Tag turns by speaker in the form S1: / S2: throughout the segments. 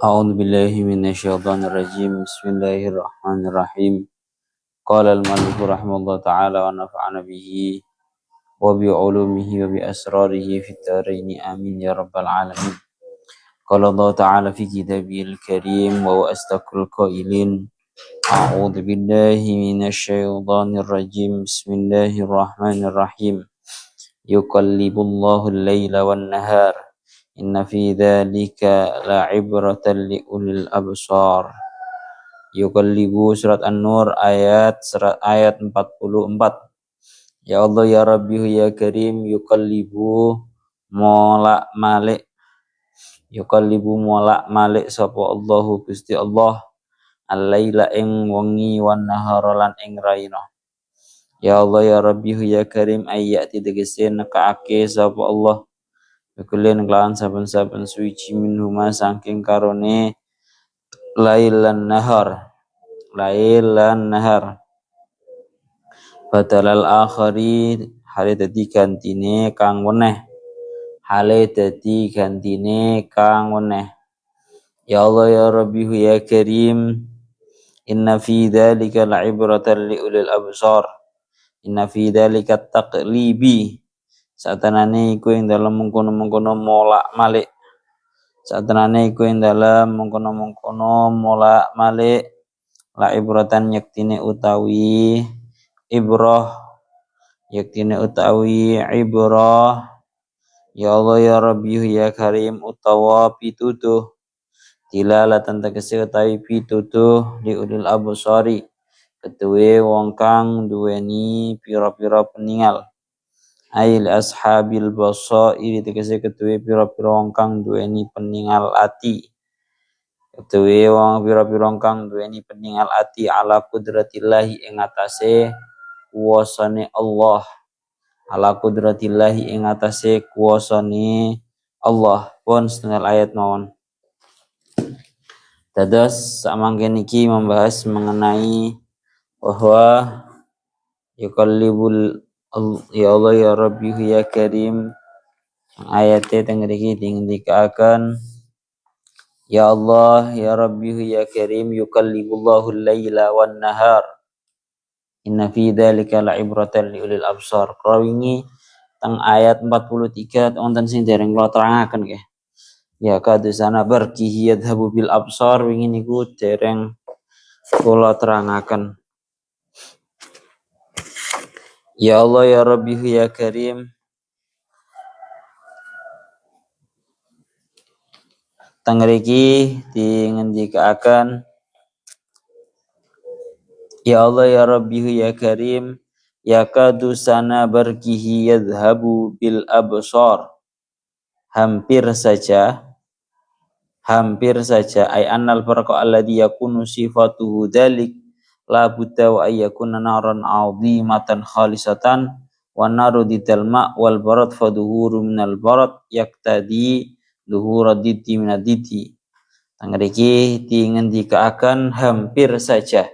S1: أعوذ بالله من الشيطان الرجيم بسم الله الرحمن الرحيم قال المؤلف رحمه الله تعالى ونفعنا به وبعلومه وبأسراره في الدارين آمين يا رب العالمين. قال الله تعالى في كتابه الكريم وهو أصدق القائلين أعوذ بالله من الشيطان الرجيم بسم الله الرحمن الرحيم يقلب الله الليل والنهار إن في ذلك لعبرة لأولي الأبصار. Yuqallibu surat An-Nur ayat 44. Ya Allah ya Rabbi ya Karim yuqallibu molak malik sapa Allahu Gusti Allah al-laila ing wengi wan nahara lan ing raina. Ya Allah ya Rabbi ya Karim ayati tegese nekaake sapa Allah Bikulen kelawan saben-saben suci minhuma saking karone lail lan nahar badalal akhari hale dadi gantine kang weneh ya Allah ya Rabbi ya Karim inna fi dzalika la'ibratan liulil absar inna fi dzalika taqlibi satanane iku ing dalem mengkono-mengkono molak-malik la ibratan yaktine utawi ibrah ya Allah ya Rabbi ya Karim utawa pituduh dilalatan tegese utawi pituduh li ulil absari ketuwe wong kang duweni pira-pira peningal ail ashabil basairi tegese ketuwe pira-pira wong kang duweni peningal ati ala kudratillahi ing atase kuwasane Allah pun setengah ayat mawon. Dados samangke niki membahas mengenai bahwa yuqallibul ya Allah ya Rabbi ya Karim ayatnya teng mriki dingendikaken ya Allah ya Rabbi ya Karim yuqallibullahu al-laila wan nahar inna fi dzalika la'ibratan liulil absar. Krawingi teng ayat 43 wonten sing dereng kula terangaken nggih. Ya kadusana barkihi yadhabu bil absar wingi niku dereng kula terangaken. Ya Allah ya Rabbi ya Karim teng mriki dingendikaken ya Allah ya Rabbi ya Karim yakadu sana barkihi yadhabu bil absar hampir saja ay annal farqa alladhi yakunu sifatuhu dzalik la budda wa ayyakuna naran 'azimatan khalisatan wa naru didal ma' wal barad faduhuru minal barad yaktadi duhura diddi minad diddi. Tangriki dingendikaken hampir saja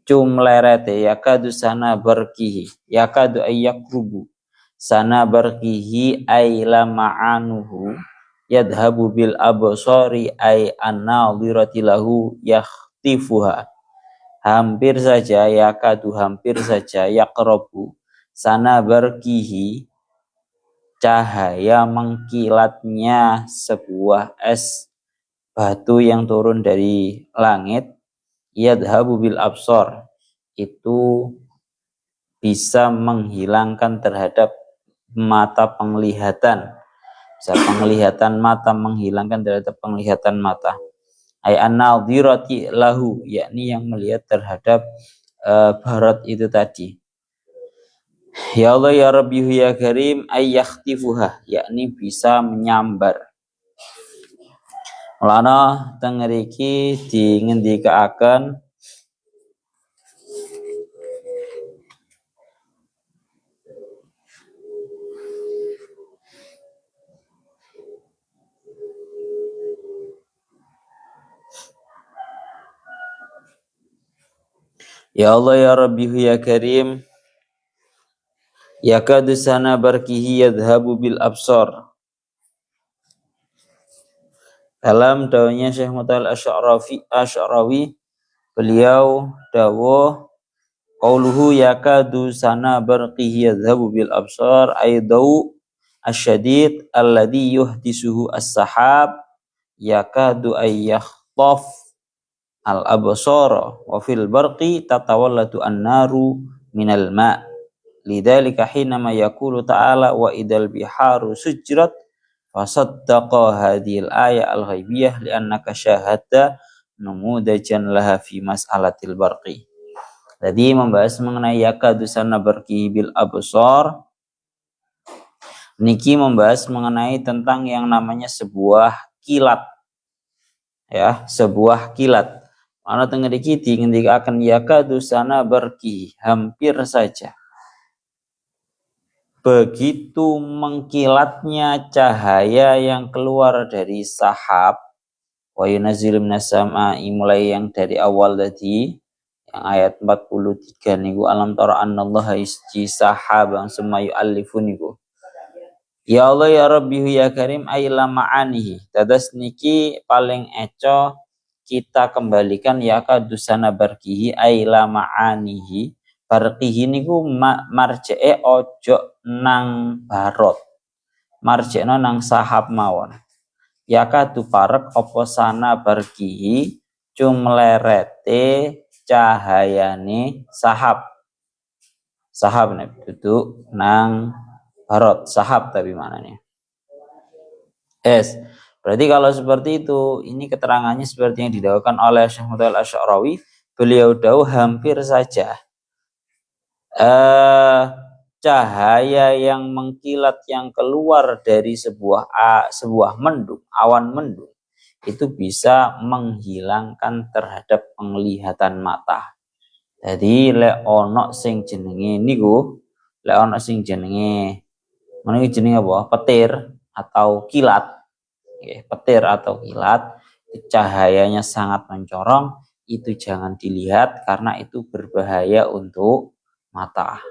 S1: cumlerete yakadu sana barkihi yakadu ayyakrubu sana barkihi ay la ma'anuhu yadhabu bil absari ay an-nadhirati lahu yakhtifuha hampir saja yaqrabu sana barkihi cahaya mengkilatnya sebuah es batu yang turun dari langit yadhabu bil absar itu bisa menghilangkan terhadap mata penglihatan menghilangkan terhadap penglihatan mata ay an-nadhirati lahu yakni yang melihat terhadap barat itu tadi. Ya Allah ya Rabbi ya Karim ay yakhtifuha yakni bisa menyambar. Mulana teng mriki dingendikaken ya Allah ya Rabbi ya Karim yakadu sana barkihi yadhabu bil absar Dalam dawuhnya Syekh Mutawal Asy'arawi, beliau dawuh qauluhu yakadu sana barqihi yadhhabu bil absar ay daw asyadid alladhi yuhdisuhu as-sahab yakadu ay yakhtaf al absara wa fil barqi tatawallatu an-naru minal ma' lidzalika hinama yaqulu ta'ala wa idal biharu sujrat fasaddaqa hadhil ayat al-ghaibiyah li'annaka syahadta numudajan laha fi mas'alatil barqi. Jadi membahas mengenai yakadu sana barqi bil absar. Niki membahas mengenai tentang yang namanya sebuah kilat. Ya, sebuah kilat. Ana tengah dikiti ketika akan yakadu sana barqi, hampir saja. Begitu mengkilatnya cahaya yang keluar dari sahab, wa yunazzilu minas sama'i, mulai yang dari awal tadi yang ayat 43 niku alam tara annallaha yusji sahaban summa yu'allifu niku. Ya Allah ya Rabbi ya Karim aila ma'anihi. Dados niki paling eco kita kembalikan yakadu sana barqihi aila ma'anihi. Barqihi niku marjeke ojo nang barot, marjekno nang sahab mawon. Yakadu parek opo sana barqihi cumlerete cahayane sahab. Sahab nek duduk nang barot, sahab tapi mananya. Berarti kalau seperti itu, ini keterangannya seperti yang didawuhkan oleh Syekh Mutawal Asy'arawi, beliau dawuh hampir saja cahaya yang mengkilat yang keluar dari sebuah mendung, awan mendung, itu bisa menghilangkan terhadap penglihatan mata. Jadi lek ono sing jenenge niku, lek ono sing jenenge meniki jenenge apa? Petir atau kilat. Petir atau kilat, cahayanya sangat mencorong, itu jangan dilihat karena itu berbahaya untuk mata.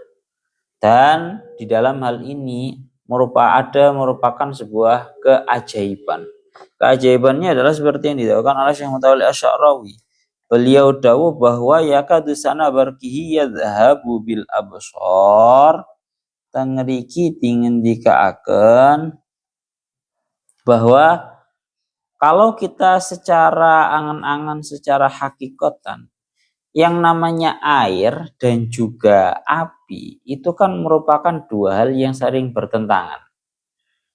S1: Dan di dalam hal ini merupakan sebuah keajaiban. Keajaibannya adalah seperti yang didawuhkan oleh Syekh Mutawalli Asy'arawi. Beliau dawuh bahwa yakadu sana barqihi yadhhabu bil absar. Tengriki dingin dikaaken bahwa kalau kita secara angan-angan, secara hakikatan, yang namanya air dan juga api itu kan merupakan dua hal yang saling bertentangan.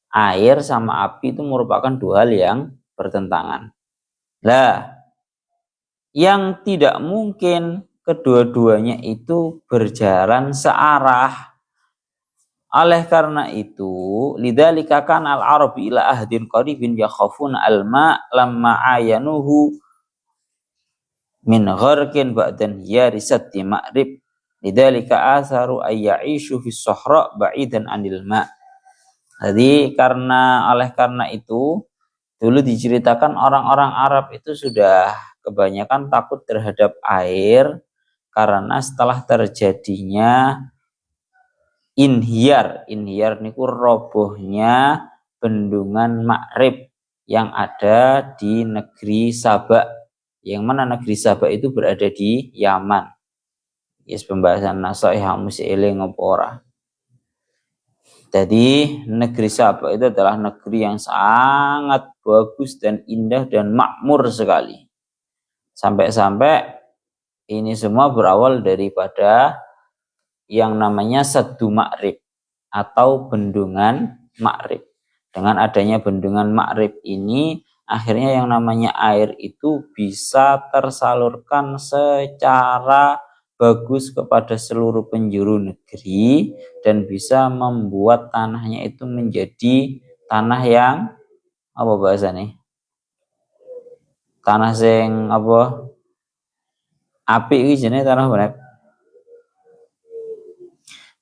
S1: Air sama api itu merupakan dua hal yang bertentangan. Nah, yang tidak mungkin kedua-duanya itu berjalan searah. Oleh karena itu, lidzalika kana al-arabu ila ahdin qaribin yakhafuna al-ma' lamma ayanuhu min gharqin ba'dan yarisat di ma'rib lidzalika atharu ay ya'ishu fis sahra ba'idan 'anil ma'. Jadi oleh karena itu dulu diceritakan orang-orang Arab itu sudah kebanyakan takut terhadap air karena setelah terjadinya inhiyar niku robohnya bendungan Ma'rib yang ada di negeri Sabak. Yang mana negeri Sabak itu berada di Yaman. Yes, pembahasan nasoih musi eling ngopora. Jadi negeri Sabak itu adalah negeri yang sangat bagus dan indah dan makmur sekali. Sampai-sampai ini semua berawal daripada yang namanya Saddu Ma'rib atau bendungan Ma'rib. Dengan adanya bendungan Ma'rib ini, akhirnya yang namanya air itu bisa tersalurkan secara bagus kepada seluruh penjuru negeri dan bisa membuat tanahnya itu menjadi tanah yang apa bahasanya? Tanah sing apa? Apik iki jenenge tanah bener.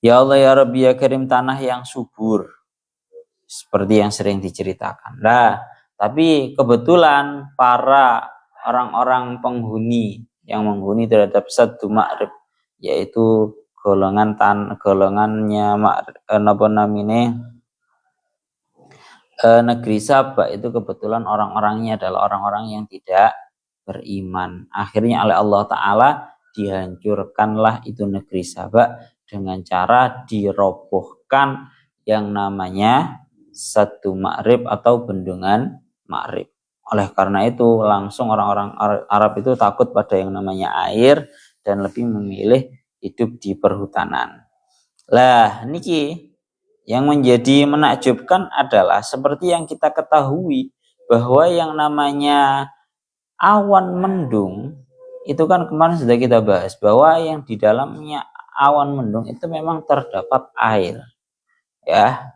S1: Ya Allah ya Rabbi ya Karim, tanah yang subur. Seperti yang sering diceritakan. Nah, tapi kebetulan para orang-orang penghuni yang menghuni terhadap Saddu Ma'rib, yaitu golongannya negeri Saba itu kebetulan orang-orangnya adalah orang-orang yang tidak beriman. Akhirnya oleh Allah Ta'ala dihancurkanlah itu negeri Saba dengan cara dirobohkan yang namanya Satu Ma'rib atau bendungan Ma'rib. Oleh karena itu langsung orang-orang Arab itu takut pada yang namanya air dan lebih memilih hidup di perhutanan. Lah niki yang menjadi menakjubkan adalah seperti yang kita ketahui bahwa yang namanya awan mendung itu kan kemarin sudah kita bahas bahwa yang di dalamnya awan mendung itu memang terdapat air, ya,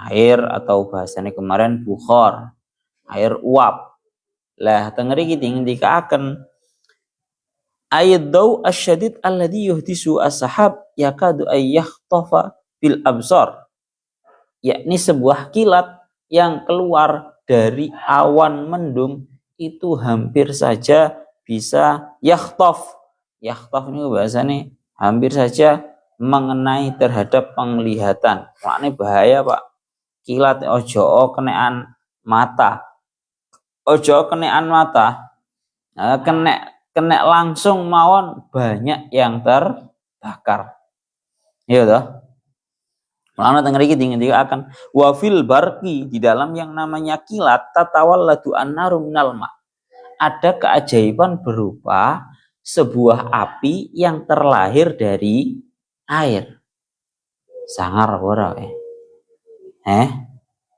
S1: air atau bahasanya kemarin bukhor, air uap. Lah tengeri kita ngendikaken ayat dau asyadid alladhi yuhdisu as-sahab yakadu ayyahtafa bil absar, yakni sebuah kilat yang keluar dari awan mendung itu hampir saja bisa yakhtaf ini bahasanya hampir saja mengenai terhadap penglihatan. Maknanya bahaya Pak, kilat ojo kenaan mata, nah, kena langsung mawon banyak yang terbakar. Iya toh? Mulane teng mriki akan wafil barqi, di dalam yang namanya kilat tatawalladu annaru minal ma. Ada keajaiban berupa sebuah api yang terlahir dari air. Sangar ora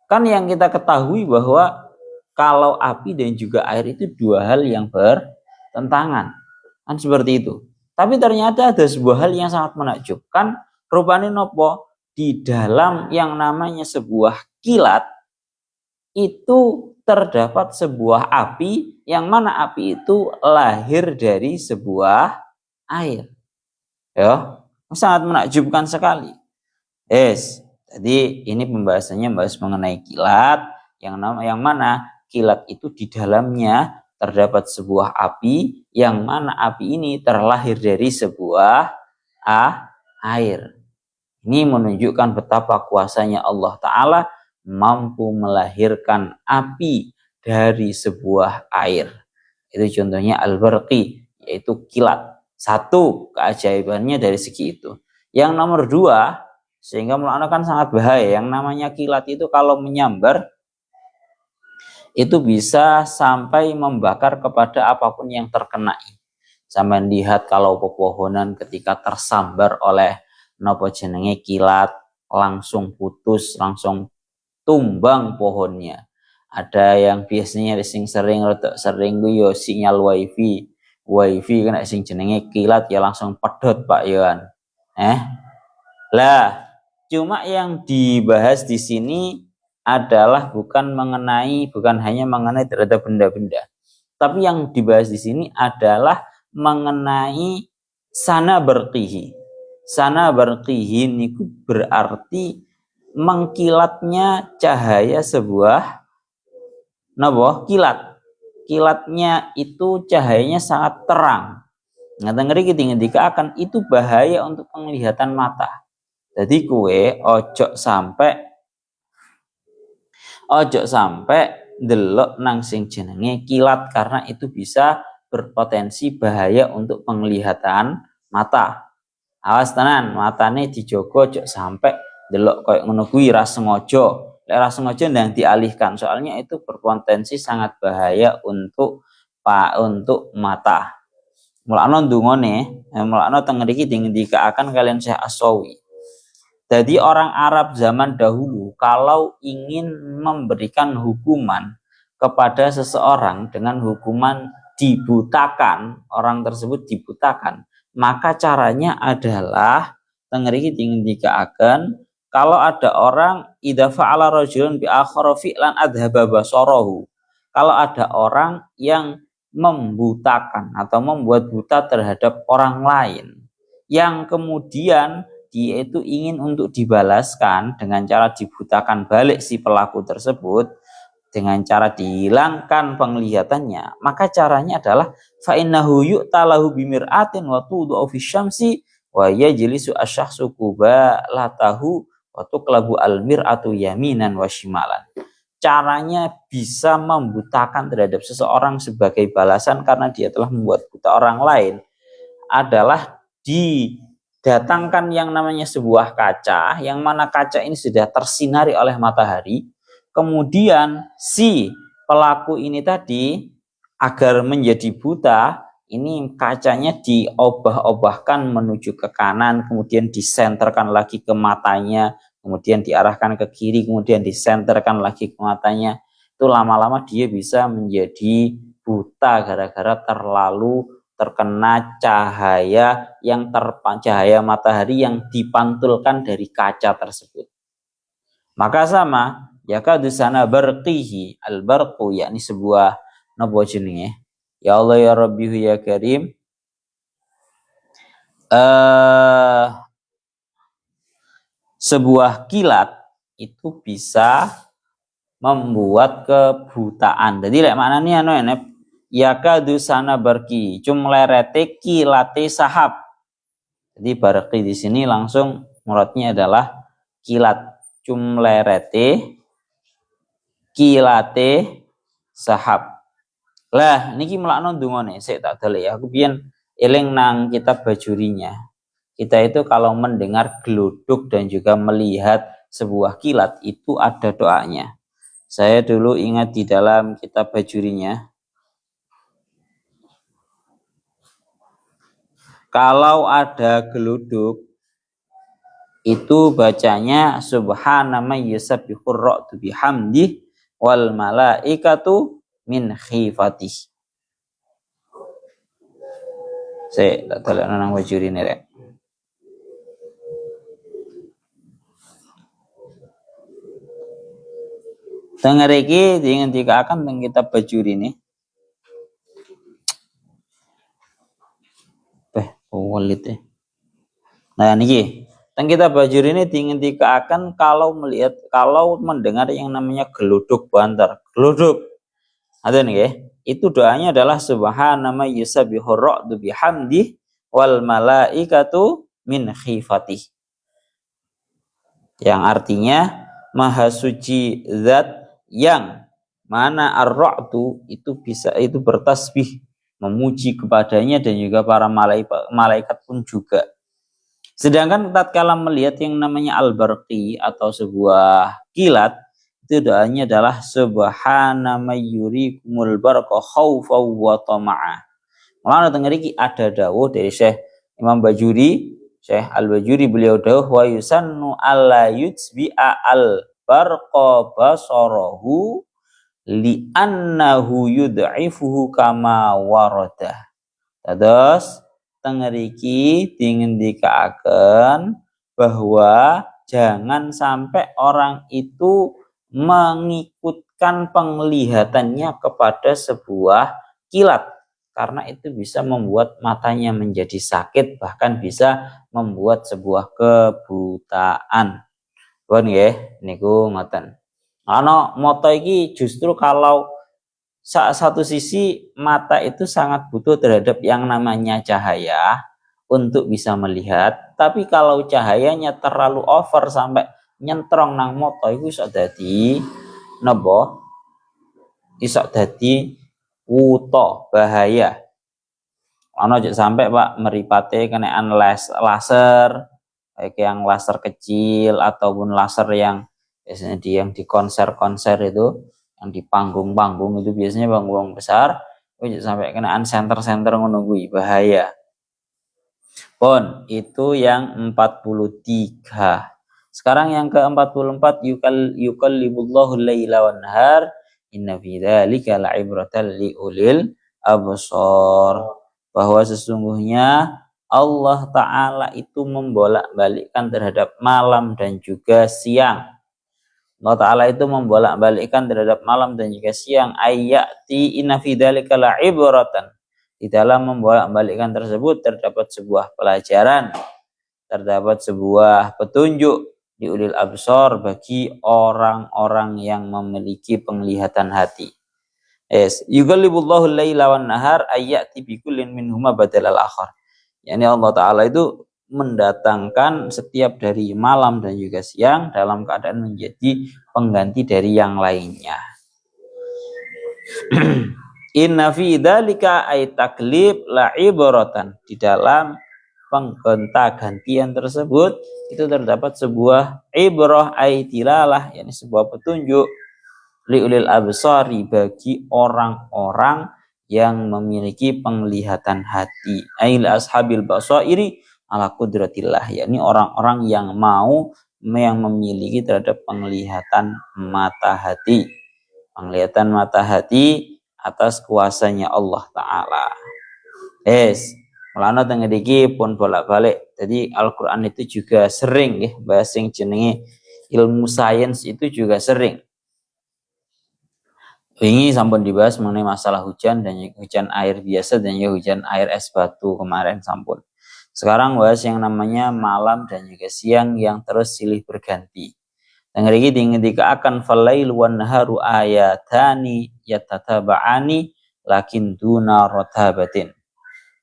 S1: Kan yang kita ketahui bahwa kalau api dan juga air itu dua hal yang bertentangan. Kan seperti itu. Tapi ternyata ada sebuah hal yang sangat menakjubkan, rupane nopo? Di dalam yang namanya sebuah kilat itu terdapat sebuah api yang mana api itu lahir dari sebuah air. Ya, sangat menakjubkan sekali. Jadi ini pembahasannya bahas mengenai kilat yang mana kilat itu di dalamnya terdapat sebuah api yang mana api ini terlahir dari sebuah air. Ini menunjukkan betapa kuasanya Allah Ta'ala mampu melahirkan api dari sebuah air. Itu contohnya al-barqi, yaitu kilat. Satu keajaibannya dari segi itu. Yang nomor dua, sehingga kan sangat bahaya. Yang namanya kilat itu kalau menyambar, itu bisa sampai membakar kepada apapun yang terkenai. Sampai lihat kalau pepohonan ketika tersambar oleh nopo jenenge kilat langsung putus, langsung tumbang pohonnya. Ada yang biasanya sering yo sinyal wifi kena sing jenenge kilat ya langsung pedot Pak Yohan. Lah cuma yang dibahas di sini adalah bukan hanya mengenai terhadap benda-benda, tapi yang dibahas di sini adalah mengenai sana berqihi. Sana barqihi niku berarti mengkilatnya cahaya sebuah kilat. Kilatnya itu cahayanya sangat terang. Ngeri ketika akan itu bahaya untuk penglihatan mata. Jadi ojo sampai delok nang sing jenenge kilat, karena itu bisa berpotensi bahaya untuk penglihatan mata. Awas tenan, matane dijogo ojo sampai delok koyo ngono kuwi ra sengaja. Lek ra sengaja ndang dialihkan, soalnya itu berpotensi sangat bahaya untuk mata. Mulane ndungone, mulane teng mriki dikaaken kalian Syekh As-Sawi. Jadi orang Arab zaman dahulu kalau ingin memberikan hukuman kepada seseorang dengan hukuman dibutakan, orang tersebut dibutakan, maka caranya adalah tengeriki dikaaken kalau ada orang idza fa'ala rajulun bi akhara fi'lan adhaba basarahu. Kalau ada orang yang membutakan atau membuat buta terhadap orang lain yang kemudian dia itu ingin untuk dibalaskan dengan cara dibutakan balik si pelaku tersebut dengan cara dihilangkan penglihatannya, maka caranya adalah fa innahu yu'talahu bimir'atin wa tud'u fi syamsi wa yajlisu asykhsu qubalatahu wa tuqlabu almir'atu yaminan wa shimalan. caranya bisa membutakan terhadap seseorang sebagai balasan karena dia telah membuat buta orang lain adalah didatangkan yang namanya sebuah kaca, yang mana kaca ini sudah tersinari oleh matahari. Kemudian si pelaku ini tadi agar menjadi buta, ini kacanya diobah-obahkan menuju ke kanan, kemudian disenterkan lagi ke matanya, kemudian diarahkan ke kiri, kemudian disenterkan lagi ke matanya. Itu lama-lama dia bisa menjadi buta gara-gara terlalu terkena cahaya cahaya matahari yang dipantulkan dari kaca tersebut. Maka sama, yakadu sana barqihi, al-barqu yakni sebuah napa jenenge? Ya Allah ya Rabbihu ya Karim. Sebuah kilat itu bisa membuat kebutaan. Jadi lek maknane anu enek yakadu sana barqi, cumlerete kilate sahab. Jadi barqi di sini langsung muradnya adalah kilat, cumlerete kilate sahab. Lah niki melakno ndungane sik tak dalek ya. Aku biyen eling nang kitab Bajurinya. Kita itu kalau mendengar geluduk dan juga melihat sebuah kilat itu ada doanya. Saya dulu ingat di dalam kitab Bajurinya. Kalau ada geluduk itu bacanya subhana may yusabbihur ra'du bihamdih wal malaikatu min khifatih. Saya tak tahu nang Bajuri ini rek. Dengar iki dihentikan teng kitab Bajuri ini. Walid. Nah niki teng kitab Bajuri ini dihentikan kalau mendengar yang namanya geluduk banter. Geluduk. Ada nih itu doanya adalah subhana may yusabbihur ra'du bihamdih wal malaikatu min khifatih. Yang artinya maha suci zat yang mana ar-ra'du itu bertasbih memuji kepadanya dan juga para malaikat pun juga. Sedangkan tatkala melihat yang namanya al-barqi atau sebuah kilat, itu doanya adalah subhana may yurikumul barqa khaufaw wa tama'a. Mulane teng mriki ada dawuh dari Syekh Imam Bajuri, Syekh Al-Bajuri, beliau dawuh wa yusannu alla yutsbi'a al-barqa basarahu li'annahu yud'ifuhu kama warada. Terus teng mriki dingendikaken bahwa jangan sampai orang itu mengikutkan penglihatannya kepada sebuah kilat, karena itu bisa membuat matanya menjadi sakit, bahkan bisa membuat sebuah kebutaan. Pun nggih niku ngoten. Ana mata iki justru kalau satu sisi mata itu sangat butuh terhadap yang namanya cahaya untuk bisa melihat, tapi kalau cahayanya terlalu over sampai nyentrong nang mata iku iso dadi napa? Iso dadi wuta, bahaya. Ana aja sampai Pak meripate kenaan laser, kayak yang laser kecil ataupun laser yang biasanya di konser-konser itu, yang di panggung-panggung itu biasanya panggung besar, aja sampai kenaan senter-senter ngono kuwi bahaya. Pon, itu yang 43. Sekarang yang ke-44 yukallibullahu laila wan nahar inna fi dzalika la'ibratan liulil absar. Bahwa sesungguhnya Allah Ta'ala itu membolak-balikkan terhadap malam dan juga siang. Allah Ta'ala itu membolak-balikkan terhadap malam dan juga siang. Ayati inna fi dzalika la'ibratan. Di dalam membolak-balikkan tersebut terdapat sebuah pelajaran, terdapat sebuah petunjuk di ulil absar bagi orang-orang yang memiliki penglihatan hati. Yes, yughalibullahu al-laila wan nahar ayati bi kullin minhuma badalal akhar. Yani Allah Ta'ala itu mendatangkan setiap dari malam dan juga siang dalam keadaan menjadi pengganti dari yang lainnya. Inna fi dzalika ay taklib la ibaratan. Di dalam penggonta-gantian tersebut itu terdapat sebuah ibrah ay tilalah, yakni sebuah petunjuk liulil absari, bagi orang-orang yang memiliki penglihatan hati, ail ashabil basairi ala qudratillah, yakni orang-orang yang memiliki terhadap penglihatan mata hati, penglihatan mata hati atas kuasanya Allah Ta'ala. Mulane teng ngriki pun bolak-balik. Jadi Al-Qur'an itu juga sering ya bahas yang jenenge ilmu sains, itu juga sering. Ini sampun dibahas mengenai masalah hujan dan hujan air biasa dan juga hujan air es batu kemarin sampun. Sekarang bahas yang namanya malam dan juga siang yang terus silih berganti. Dan ngriki dingedikaken falail wan naharu ayatani yatataba'ani lakin duna rotabatin.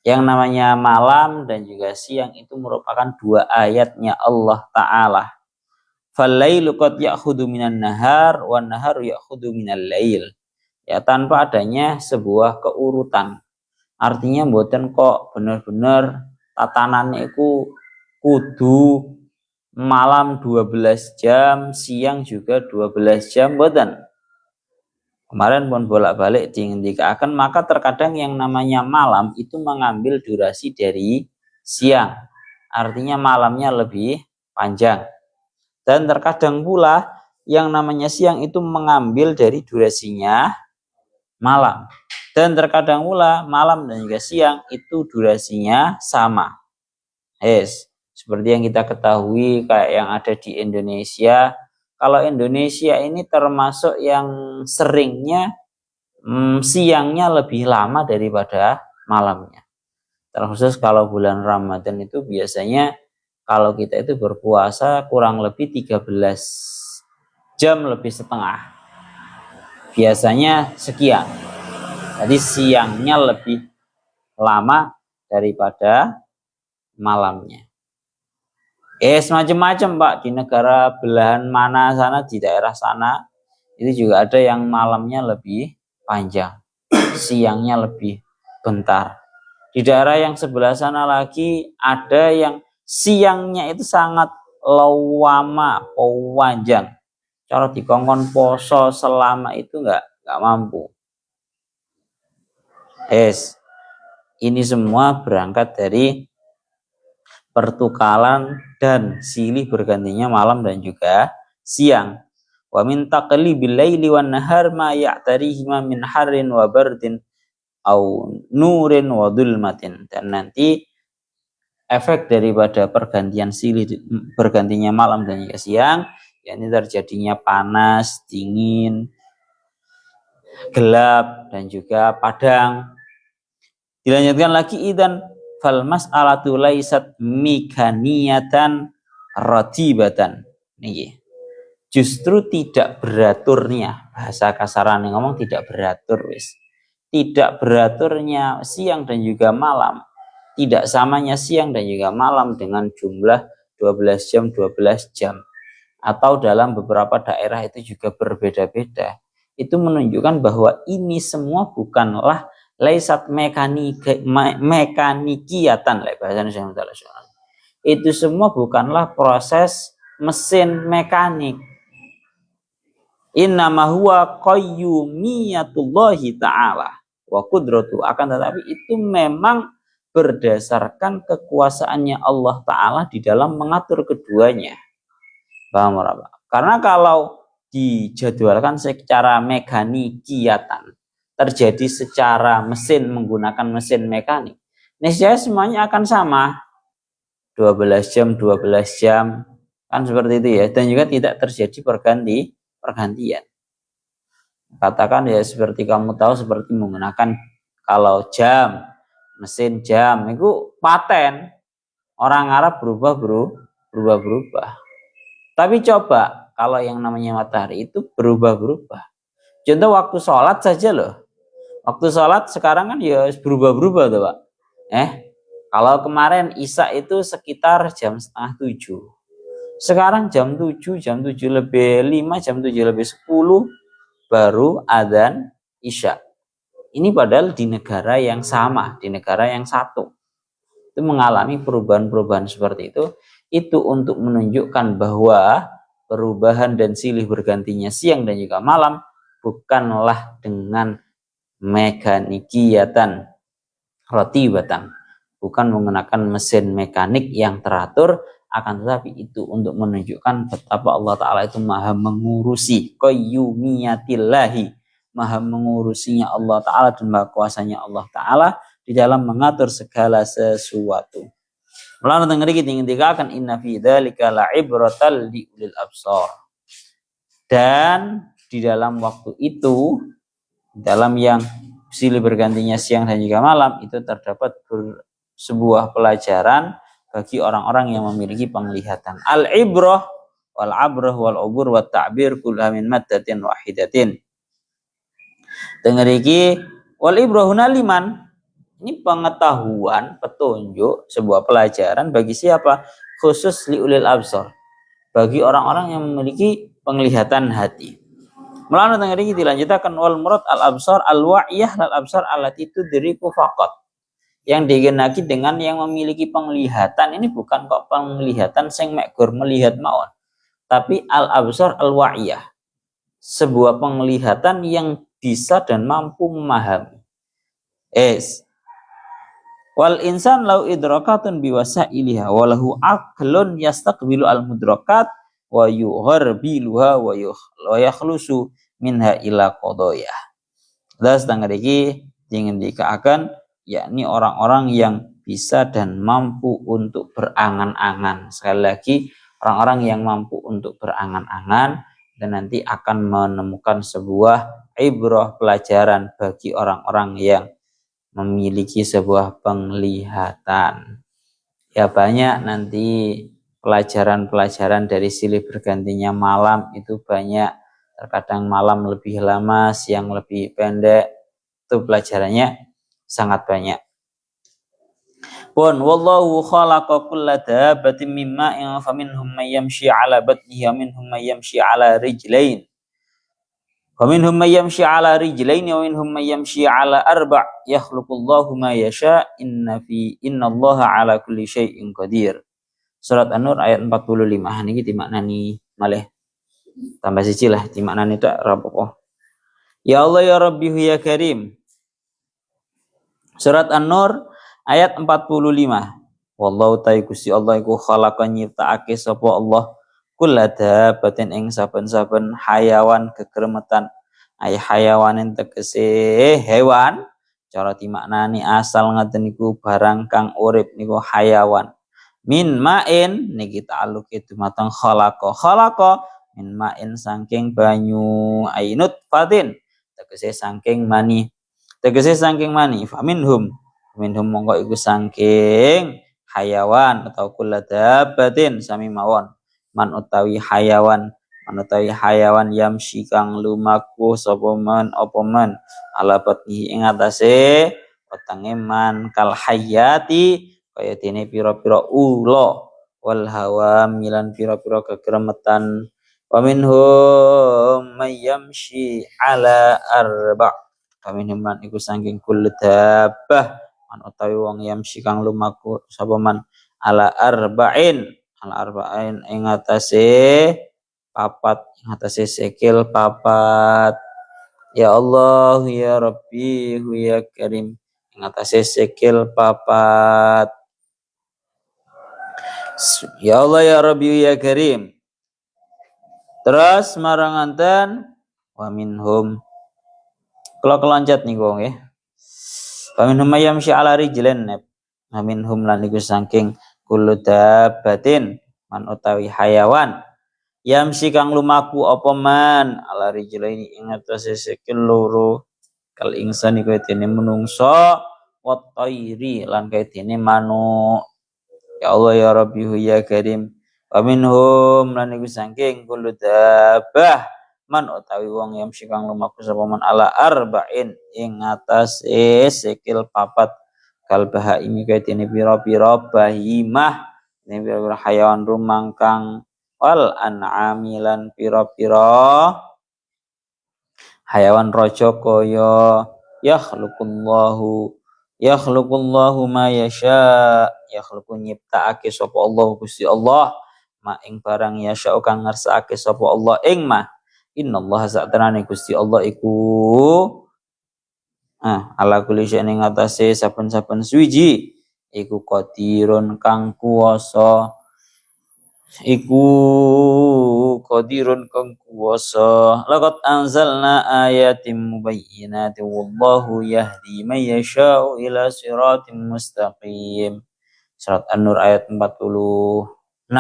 S1: Yang namanya malam dan juga siang itu merupakan dua ayatnya Allah Ta'ala. Falailu qad ya'khudhu minan nahar wan naharu ya'khudhu minal lail. Ya, tanpa adanya sebuah keurutan. Artinya mboten kok bener-bener tatanannya itu kudu malam 12 jam, siang juga 12 jam, mboten. Kemarin pun bolak-balik dikatakan, maka terkadang yang namanya malam itu mengambil durasi dari siang. Artinya malamnya lebih panjang. Dan terkadang pula yang namanya siang itu mengambil dari durasinya malam. Dan terkadang pula malam dan juga siang itu durasinya sama. Seperti yang kita ketahui kayak yang ada di Indonesia. Kalau Indonesia ini termasuk yang seringnya siangnya lebih lama daripada malamnya. Terkhusus kalau bulan Ramadan itu biasanya kalau kita itu berpuasa kurang lebih 13 jam lebih setengah. Biasanya sekian. Jadi siangnya lebih lama daripada malamnya. Semacam-macam Pak, di negara belahan mana sana, di daerah sana itu juga ada yang malamnya lebih panjang, siangnya lebih bentar. Di daerah yang sebelah sana lagi ada yang siangnya itu sangat lawama, panjang. Cara dikongkon poso selama itu nggak mampu. Ini semua berangkat dari pertukaran dan silih bergantinya malam dan juga siang. Wa min taqlibil laili wan nahar ma ya'tarihima min harrin wa bardin au nurin wa dhulmatin. Dan nanti efek daripada pergantian bergantinya malam dan juga siang, yakni terjadinya panas, dingin, gelap dan juga padang. Dilanjutkan lagi, idan fal mas'alatu laisat mikaniyatan ratibatan. Niki. Justru tidak beraturnya, bahasa kasaran yang ngomong tidak beratur wis. Tidak beraturnya siang dan juga malam. Tidak samanya siang dan juga malam dengan jumlah 12 jam 12 jam. Atau dalam beberapa daerah itu juga berbeda-beda. Itu menunjukkan bahwa ini semua bukanlah laisat mekanikiatan, itu semua bukanlah proses mesin mekanik. Innama huwa qayyumiyatullahi ta'ala wa qudratu, akan tetapi itu memang berdasarkan kekuasaannya Allah Ta'ala di dalam mengatur keduanya. Paham apa? Karena kalau dijadwalkan secara mekanikiatan, terjadi secara mesin menggunakan mesin mekanik, niscaya semuanya akan sama. 12 jam, 12 jam. Kan seperti itu ya. Dan juga tidak terjadi pergantian. Katakan ya seperti kamu tahu, seperti menggunakan kalau jam, mesin jam, itu paten. Orang Arab berubah. Tapi coba kalau yang namanya matahari itu berubah-berubah. Contoh waktu sholat saja loh. Waktu sholat sekarang kan ya berubah-berubah tuh Pak. Kalau kemarin Isya itu sekitar jam setengah 7. Sekarang jam 7, jam 7 lebih 5, jam 7 lebih 10 baru adzan Isya. Ini padahal di negara yang sama, di negara yang satu. Itu mengalami perubahan-perubahan seperti itu untuk menunjukkan bahwa perubahan dan silih bergantinya siang dan juga malam bukanlah dengan mekanikiyatan ratibatan, bukan menggunakan mesin mekanik yang teratur, akan tetapi itu untuk menunjukkan betapa Allah Ta'ala itu maha mengurusi qayyumiyatillahi, maha mengurusinya Allah Ta'ala dan maha kuasanya Allah Ta'ala di dalam mengatur segala sesuatu. Lalu tengah kita ingin dikatakan inna fi dzalika la'ibratal liulil absar. Dan di dalam waktu itu, dalam yang silih bergantinya siang dan juga malam, itu terdapat sebuah pelajaran bagi orang-orang yang memiliki penglihatan. Al-ibrah wal abrah wal ubur wat ta'bir kulha min maddatin wahidatin. Dengariki wal ibrahuna liman. Ini pengetahuan, petunjuk, sebuah pelajaran bagi siapa? Khusus liulil absar. Bagi orang-orang yang memiliki penglihatan hati. Melalui tengah ini dilanjutkan wal murad al absar al wa'iyah al absar allati tudriku faqat. Yang digenaki dengan yang memiliki penglihatan ini bukan kok penglihatan sing mek gur melihat mawon, tapi al absar al wa'iyah. Sebuah penglihatan yang bisa dan mampu memahami. Wal insan lau idrakatun biwasailiha walahu aqlun yastaqbilu al mudrakat wa yugharbiluha wa yakhlusu minha ila qadaya. Das tangga iki ingin dikatakan yakni orang-orang yang bisa dan mampu untuk berangan-angan. Sekali lagi, orang-orang yang mampu untuk berangan-angan dan nanti akan menemukan sebuah ibrah pelajaran bagi orang-orang yang memiliki sebuah penglihatan. Ya banyak nanti pelajaran-pelajaran dari silih bergantinya malam itu banyak. Terkadang malam lebih lama, siang lebih pendek. Itu pelajarannya sangat banyak. Pun wallahu khalaqa kulla dabbatin mimma in faminhum may yamshi ala batnihi wa minhum may yamshi ala rijlain. ومنهم من يمشي على رجلين ومنهم من يمشي على أربع يخلق الله ما يشاء إن الله على كل شيء قدير. Surat An-Nur ayat 45. Niki dimaknani malih tambah siji lah dimaknani tak rapopo. Ya Allah ya Rabbi ya Karim. Surat An-Nur ayat 45. Wallahu ta'ala Gusti Allah iku khalaqa nyiptakake sapa Allah kullada batin ing saben-saben hayawan kekremetan ay hayawanin tegese hewan cara dimaknani asal ngaten niku barang kang urip niku hayawan min ma'in niki ta'alluq dumateng khalaqa min ma'in saking banyu ainut fatin tegese saking mani faminhum mongko iku saking hayawan atau kullada batin sami mawon man utawi hayawan yamsi kang lumaku sapa man apa man ala batnihi ing atase wetenge man kal hayati kaya dene pira-pira ula wal hawa milan pira-pira kegremetan wa minhum may yamshi ala arba kaminhum man iku saking kullu dabbah man utawi wong yamsi kang lumaku sapa man ala arba'in ing atase papat ing atase sikil papat ya Allah ya Rabbi ya Karim ing atase sikil papat ya Allah ya Rabbi ya Karim. Terus maranganten wa minhum kula keloncat niku nggih wa minhum yamshi ala rijlan wa minhum lan iku saking kullu dabbatin man utawi hayawan yamsi kang lumaku apa man ala rijlaini ing atase sikil loro kal insani kaya dene menungso wa thairi lan kaya dene manuk ya Allah ya Rabbi ya Karim wa minhum lan iku saking kullu dabbah man utawi wong yamsi kang lumaku sapa man ala arba'in ing atase sikil papat kal bahaimi kaitine pira-pira bahimah ini pira-pira hayawan rumang kang wal an'amilan pira-pira hayawan raja kaya yakhluqullahu ma yasha yakhluqu nyiptaake sapa Allah Gusti Allah ma ing barang yasha kang ngersakake sapa Allah ing ma innallaha sa'tanane Gusti Allah iku ala kulli syai'in ing atase saben-saben suwiji iku qadirun kang kuwasa iku qadirun kang kuwasa laqad anzalna ayatin mubayyinatin wallahu yahdi may yasha'u ila siratim mustaqim. Surat An-Nur ayat 46.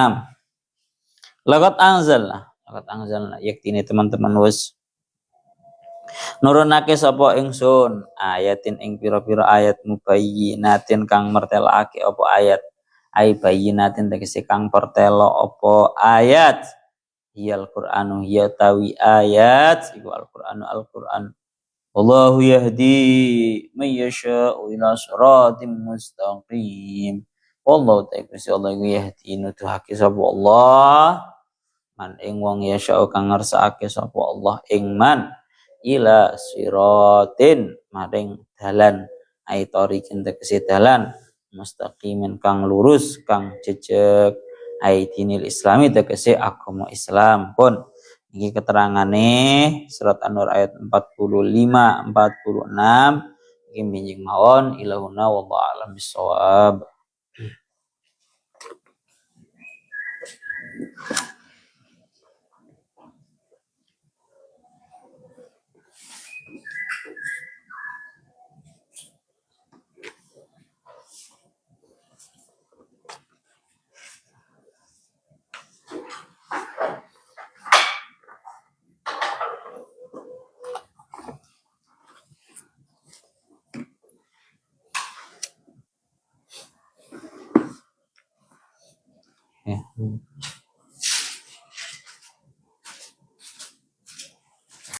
S1: Laqad anzalna yaktine teman-teman wis nurunake sapa ingsun ayatin ing pira-pira ayat mubayyinatin kang mertelake apa ayat ai bayyinatin tegese kang pertelo apa ayat ya Al-Qur'anu ya tawi ayat iku Al-Qur'an wallahu yahdi may yasha'u ila siratim mustaqim wallahu ta'ala Allah yahdi nuduhake sapa Allah man ing wong yasha'u kang ngersakake sapa Allah ing man ila siratin maring dalan ai tariqin tegese dalan mustaqimin kang lurus kang jejeg ai dinil islami tegese agama Islam pun iki keterangane surat An-Nur ayat 45 46 iki minjing mawon ilahuna wallahu a'lam bissawab. Ya.